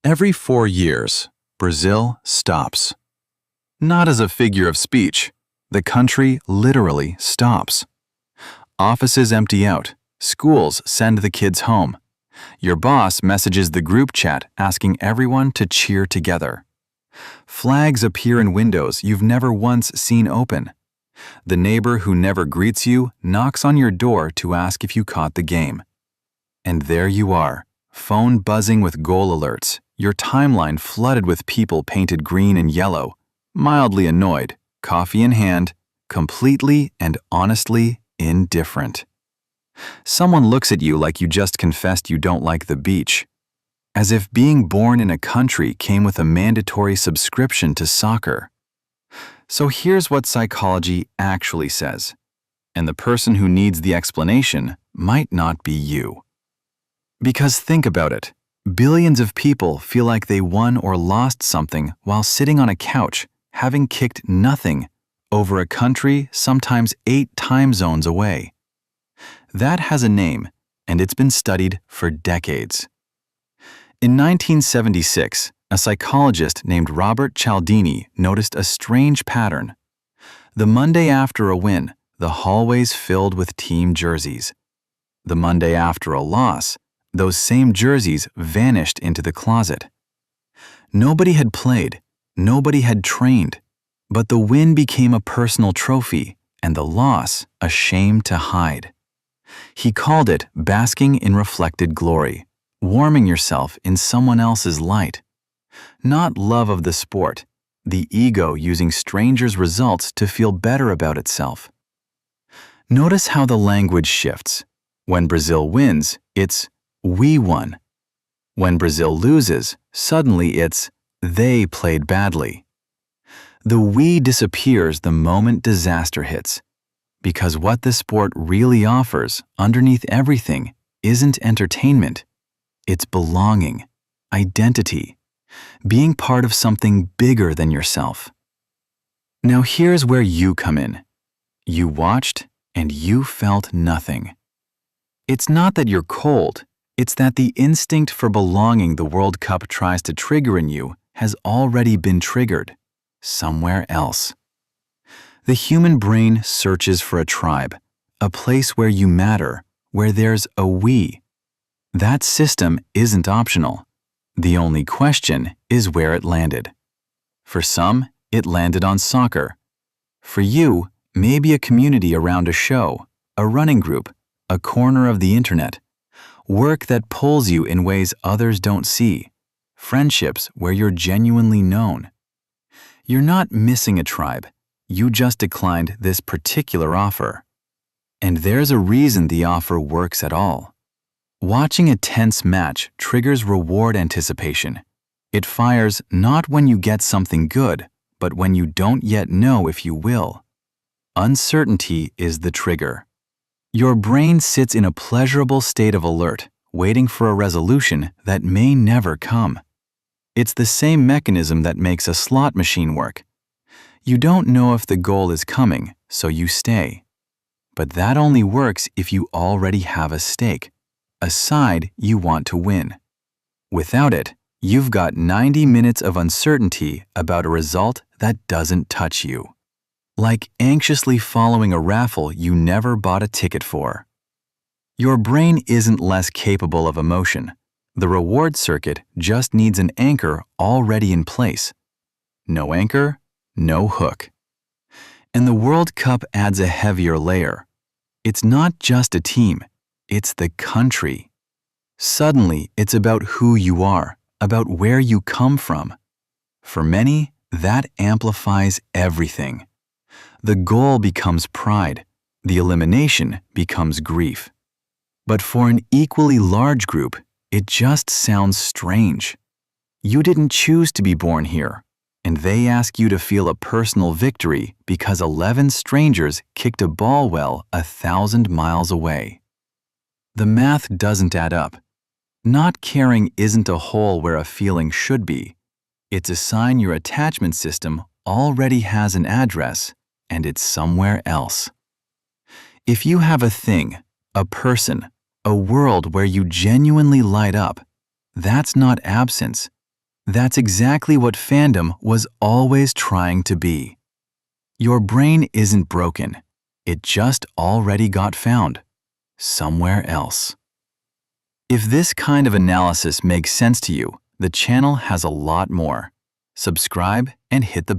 Every 4 years, Brazil stops. Not as a figure of speech. The country literally stops. Offices empty out. Schools send the kids home. Your boss messages the group chat asking everyone to cheer together. Flags appear in windows you've never once seen open. The neighbor who never greets you knocks on your door to ask if you caught the game. And there you are, phone buzzing with goal alerts, your timeline flooded with people painted green and yellow, mildly annoyed, coffee in hand, completely and honestly indifferent. Someone looks at you like you just confessed you don't like the beach, as if being born in a country came with a mandatory subscription to soccer. So here's what psychology actually says, and the person who needs the explanation might not be you. Because think about it, billions of people feel like they won or lost something while sitting on a couch, having kicked nothing, over a country sometimes 8 time zones away. That has a name, and it's been studied for decades. In 1976, a psychologist named Robert Cialdini noticed a strange pattern. The Monday after a win, the hallways filled with team jerseys. The Monday after a loss, those same jerseys vanished into the closet. Nobody had played, nobody had trained, but the win became a personal trophy and the loss a shame to hide. He called it basking in reflected glory, warming yourself in someone else's light. Not love of the sport, the ego using strangers' results to feel better about itself. Notice how the language shifts. When Brazil wins, it's "we won." When Brazil loses, suddenly it's "they played badly." The "we" disappears the moment disaster hits, because what the sport really offers underneath everything isn't entertainment. It's belonging, identity, being part of something bigger than yourself. Now here's where you come in. You watched and you felt nothing. It's not that you're cold, it's that the instinct for belonging the World Cup tries to trigger in you has already been triggered somewhere else. The human brain searches for a tribe, a place where you matter, where there's a we. That system isn't optional. The only question is where it landed. For some, it landed on soccer. For you, maybe a community around a show, a running group, a corner of the internet. Work that pulls you in ways others don't see. Friendships where you're genuinely known. You're not missing a tribe. You just declined this particular offer. And there's a reason the offer works at all. Watching a tense match triggers reward anticipation. It fires not when you get something good, but when you don't yet know if you will. Uncertainty is the trigger. Your brain sits in a pleasurable state of alert, waiting for a resolution that may never come. It's the same mechanism that makes a slot machine work. You don't know if the goal is coming, so you stay. But that only works if you already have a stake, a side you want to win. Without it, you've got 90 minutes of uncertainty about a result that doesn't touch you. Like anxiously following a raffle you never bought a ticket for. Your brain isn't less capable of emotion. The reward circuit just needs an anchor already in place. No anchor, no hook. And the World Cup adds a heavier layer. It's not just a team, it's the country. Suddenly, it's about who you are, about where you come from. For many, that amplifies everything. The goal becomes pride, the elimination becomes grief. But for an equally large group, it just sounds strange. You didn't choose to be born here, and they ask you to feel a personal victory because 11 strangers kicked a ball well 1,000 miles away. The math doesn't add up. Not caring isn't a hole where a feeling should be. It's a sign your attachment system already has an address, and it's somewhere else. If you have a thing, a person, a world where you genuinely light up, that's not absence, That's exactly what fandom was always trying to be. Your brain isn't broken. It just already got found. Somewhere else. If this kind of analysis makes sense to you, the channel has a lot more. Subscribe and hit the